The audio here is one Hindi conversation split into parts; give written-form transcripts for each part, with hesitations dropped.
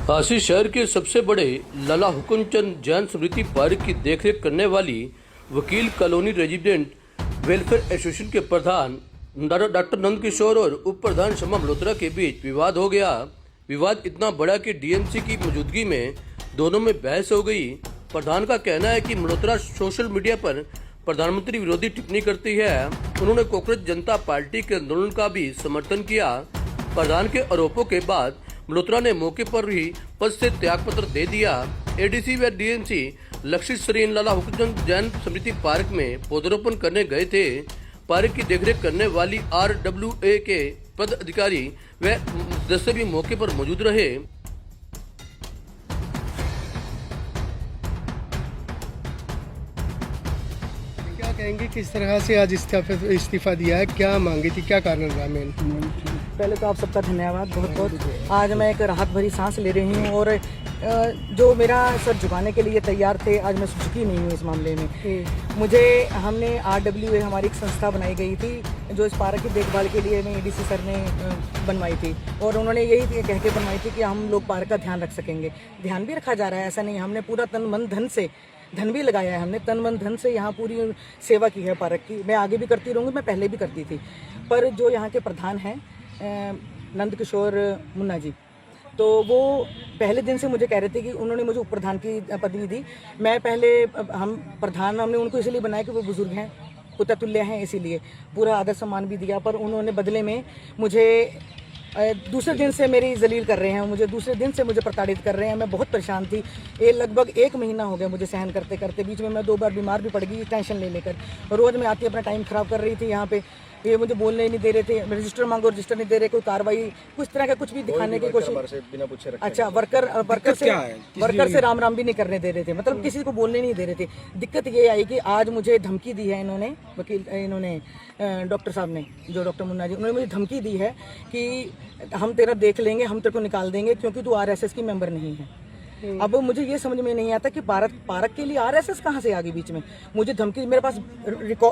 काशी शहर के सबसे बड़े लाला हुकुमचंद जैन स्मृति पार्क की देखरेख करने वाली वकील कॉलोनी रेजिडेंट वेलफेयर एसोसिएशन के प्रधान डॉक्टर नंद किशोर और उप प्रधान शमा मल्होत्रा के बीच विवाद हो गया। विवाद इतना बड़ा कि डीएमसी की मौजूदगी में दोनों में बहस हो गई। प्रधान का कहना है कि मल्होत्रा सोशल मीडिया पर प्रधानमंत्री विरोधी टिप्पणी करती है। उन्होंने कांग्रेस जनता पार्टी के आंदोलन का भी समर्थन किया। प्रधान के आरोपों के बाद मल्होत्रा ने मौके पर ही पद से त्यागपत्र दे दिया। एडीसी व डीएमसी लक्षित सरीन लाला हुकुमचंद जैन स्मृति पार्क में पौधरोपण करने गए थे। पार्क की देखरेख करने वाली RWA के पद अधिकारी व सदस्य भी मौके पर मौजूद रहे। क्या कहेंगे, किस तरह से आज इस्तीफा दिया है, क्या मांगी थी, क्या कारण रहा मेन? पहले तो आप सबका धन्यवाद बहुत बहुत। आज मैं एक राहत भरी सांस ले रही हूँ और जो मेरा सर झुकाने के लिए तैयार थे, आज मैं झुकी नहीं हूँ इस मामले में। मुझे हमने RWA हमारी एक संस्था बनाई गई थी जो इस पार्क की देखभाल के लिए एडीसी सर ने बनवाई थी और उन्होंने यही कह के बनवाई थी कि हम लोग पार्क का ध्यान रख सकेंगे। ध्यान भी रखा जा रहा है, ऐसा नहीं। हमने पूरा तन मन धन से, धन भी लगाया है, हमने तन मन धन से यहाँ पूरी सेवा की है पार्क की। मैं आगे भी करती रहूँगी, मैं पहले भी करती थी। पर जो यहाँ के प्रधान हैं नंद किशोर मुन्ना जी, तो वो पहले दिन से मुझे कह रहे थे कि उन्होंने मुझे उप प्रधान की पदवी दी। मैं पहले हम प्रधान हमने उनको इसलिए बनाया कि वो बुजुर्ग हैं, पुत्र तुल्य हैं, इसीलिए पूरा आदर सम्मान भी दिया। पर उन्होंने बदले में मुझे दूसरे दिन से मेरी जलील कर रहे हैं, मुझे दूसरे दिन से मुझे प्रताड़ित कर रहे हैं। मैं बहुत परेशान थी। ये लगभग 1 महीना हो गया मुझे सहन करते करते। बीच में मैं 2 बार बीमार भी पड़ गई टेंशन ले लेकर। रोज़ मैं आती अपना टाइम ख़राब कर रही थी यहाँ पे। ये मुझे बोलने ही नहीं दे रहे थे। रजिस्टर मांगो, रजिस्टर नहीं दे रहे, कोई कार्रवाई कुछ तरह का कुछ भी दिखाने की कोशिश। अच्छा, वर्कर से राम भी नहीं करने दे रहे थे, मतलब किसी को बोलने नहीं दे रहे थे। दिक्कत ये आई कि आज मुझे धमकी दी है इन्होंने, डॉक्टर साहब ने, जो डॉक्टर मुन्ना जी, उन्होंने मुझे धमकी दी है कि हम तेरा देख लेंगे, हम तेरे को निकाल देंगे क्योंकि तू RSS की मेंबर नहीं है। अब मुझे ये समझ में नहीं आता कि पार्क के लिए RSS कहाँ से आ गई बीच में। मुझे धमकी, मेरे पास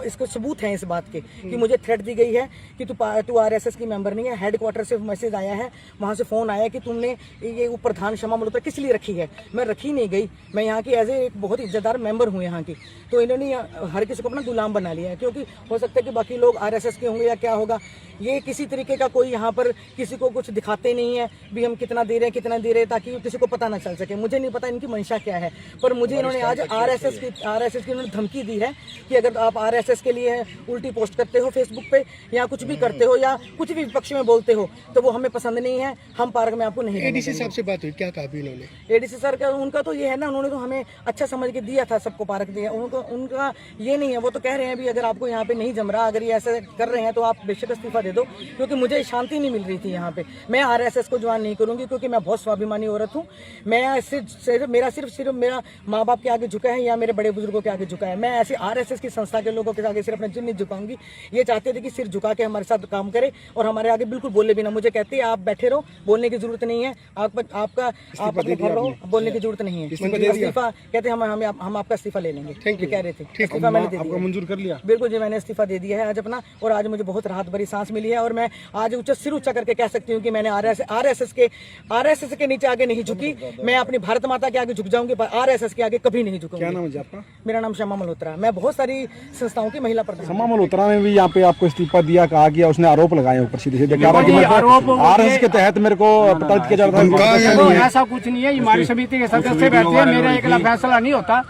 इसके सबूत हैं इस बात के कि मुझे थ्रेट दी गई है कि तू RSS की मेंबर नहीं है। हेडक्वार्टर से मैसेज आया है, वहाँ से फ़ोन आया कि तुमने ये उप प्रधान शमा मल्होत्रा किस लिए रखी है। मैं रखी नहीं गई, मैं यहाँ की एज एक बहुत इज्जतदार मेंबर हूँ यहाँ की। तो इन्होंने हर किसी को अपना गुलाम बना लिया है, क्योंकि हो सकता है कि बाकी लोग RSS के होंगे या क्या होगा। ये किसी तरीके का कोई यहाँ पर किसी को कुछ दिखाते नहीं है भी हम कितना दे रहे हैं, कितना दे रहे हैं, ताकि किसी को पता ना चल सके। मुझे नहीं पता इनकी मंशा क्या है, पर मुझे इन्होंने आज RSS की इन्होंने धमकी दी है कि अगर आप RSS के लिए उल्टी पोस्ट करते हो फेसबुक पे या कुछ भी करते हो या कुछ भी विपक्ष में बोलते हो तो वो हमें पसंद नहीं है, हम पार्क में आपको नहीं। एडीसी साहब से बात हुई, क्या कहा इन्होंने? एडीसी सर का, उनका तो ये है ना, उन्होंने तो हमें अच्छा समझ के दिया था, सबको पार्क दिया। उनका ये नहीं है, वो तो कह रहे हैं भी अगर आपको यहाँ पे नहीं जम रहा, अगर ये ऐसा कर रहे हैं तो आप बेशक इस्तीफा दे दो, क्योंकि मुझे शांति नहीं मिल रही थी यहाँ पे। मैं RSS को ज्वाइन नहीं करूंगी क्योंकि मैं बहुत स्वाभिमानी औरत हूँ। मैं सिर्फ मेरा माँ बाप के आगे झुका है या मेरे बड़े बुजुर्गों के आगे झुका है। मैं ऐसे RSS की संस्था के लोगों के आगे सिर्फ अपने सिर नहीं झुकाऊंगी। ये चाहते थे कि सिर झुका के हमारे साथ काम करे और हमारे आगे बिल्कुल बोले भी ना। मुझे कहते हैं आप बैठे रहो, बोलने की जरूरत नहीं है, आप अपने घर रहो, बोलने की जरूरत नहीं है। इस्तीफा कहते हम आपका इस्तीफा ले लेंगे, कह रहे थे। इस्तीफा मैंने दे दिया, मंजूर कर लिया। बिल्कुल जी, मैंने इस्तीफा दे दिया है आज अपना, और आज मुझे बहुत राहत भरी सांस मिली है। और मैं आज सिर ऊंचा करके कह सकती हूँ कि मैंने RSS के नीचे आगे नहीं झुकी। मैं अपनी भारत माता के आगे झुक जाऊंगी, RSS के आगे कभी नहीं झुकूंगी। क्या नाम है आपका? मेरा नाम शमा मल्होत्रा। मैं बहुत सारी संस्थाओं की महिला प्रधान। शमा मल्होत्रा ने भी यहाँ पे आपको इस्तीफा दिया, कहा कि उसने आरोप लगाए ऊपर सीधे सीधे RSS के तहत मेरे को प्रताड़ित किया जा रहा है। ऐसा कुछ नहीं है, हमारी समिति के सदस्य बैठे हैं, मेरा एकला फैसला नहीं होता।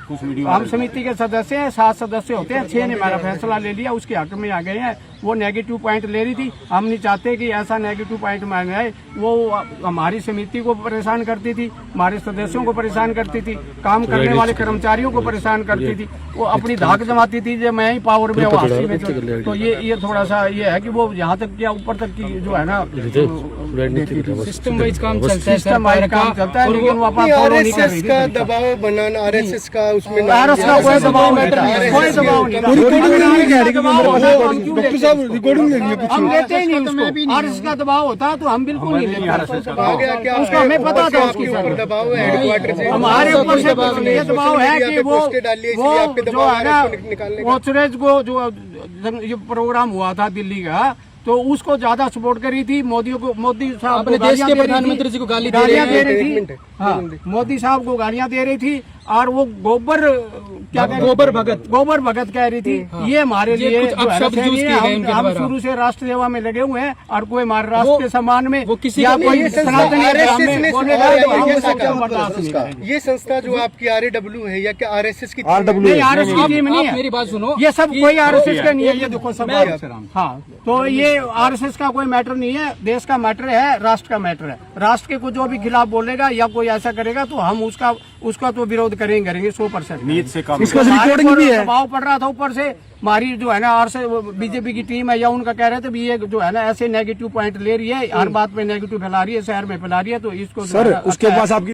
हम समिति के सदस्य हैं, 7 सदस्य होते हैं, 6 ने हमारा फैसला ले लिया, उसके हक में आ गए हैं। वो नेगेटिव पॉइंट ले रही थी, हम नहीं चाहते कि ऐसा नेगेटिव पॉइंट मांगे आए। वो हमारी समिति को परेशान करती थी, हमारे सदस्यों को परेशान करती थी, काम करने वाले कर्मचारियों को परेशान करती थी। वो अपनी धाक जमाती थी जो मैं ही पावर में हूँ, हासिल में। तो ये थोड़ा सा ये है कि वो यहाँ तक क्या ऊपर तक की जो है ना सिस्टम वाइज काम चलता है, सिस्टम वाइज काम चलता है, लेकिन वो RSS का दबाव बनाना, RSS का उसमें कोई दबाव नहीं, कोई दबाव नहीं। रिकॉर्डिंग नहीं है, हम लेते ही नहीं उसको। RSS का दबाव होता तो हम बिल्कुल नहीं लेते RSS का। उसको हमें पता था उसकी दबाव है हेडक्वार्टर से, हमारे ऊपर से ये दबाव है कि वो जो है ना, वो सुरेश को जो ये प्रोग्राम हुआ था दिल्ली का, तो उसको ज्यादा सपोर्ट करी थी। मोदी साहब अपने देश के प्रधानमंत्री जी को गालियां दे रही एक थी। मिनट, हाँ, मोदी साहब को गालियां दे रही थी और वो गोबर भगत कह रही थी। ये हमारे लिए कुछ जो है ना, अपशब्द यूज किए गए इनके हम द्वारा। शुरू से राष्ट्र सेवा में लगे हुए हैं और कोई हमारे राष्ट्र के सम्मान में वो किसी या का कोई ये संस्था सनातनी RSS धर्म ने में बोलेगा सुधारा तो है, हम ये उसको क्या बर्दाश्त नहीं करेंगे। ये संस्था जो आपकी RAW है या क्या RSS की RW नहीं, आरएस की टीम नहीं आप है। मेरी बात सुनो, ये सब कोई आरएसएस का नहीं है। ये देखो सब मैं- हाँ, तो ये आरएसएस का कोई मैटर नहीं है, देश का मैटर है, राष्ट्र का मैटर है। राष्ट्र के को जो भी खिलाफ बोलेगा या कोई ऐसा करेगा तो हम उसका तो विरोध करेंगे 100%। नीत से काम इसका रिकॉर्डिंग भी है। दबाव पड़ रहा था ऊपर से। हमारी जो है ना बीजेपी की टीम है या उनका कह रहे थे भी ये जो है ना ऐसे नेगेटिव पॉइंट ले रही है, हर बात पे नेगेटिव फैला रही है, शहर में फैला रही है, तो इसको जो है सर ना उसके अच्छा है। पास आपकी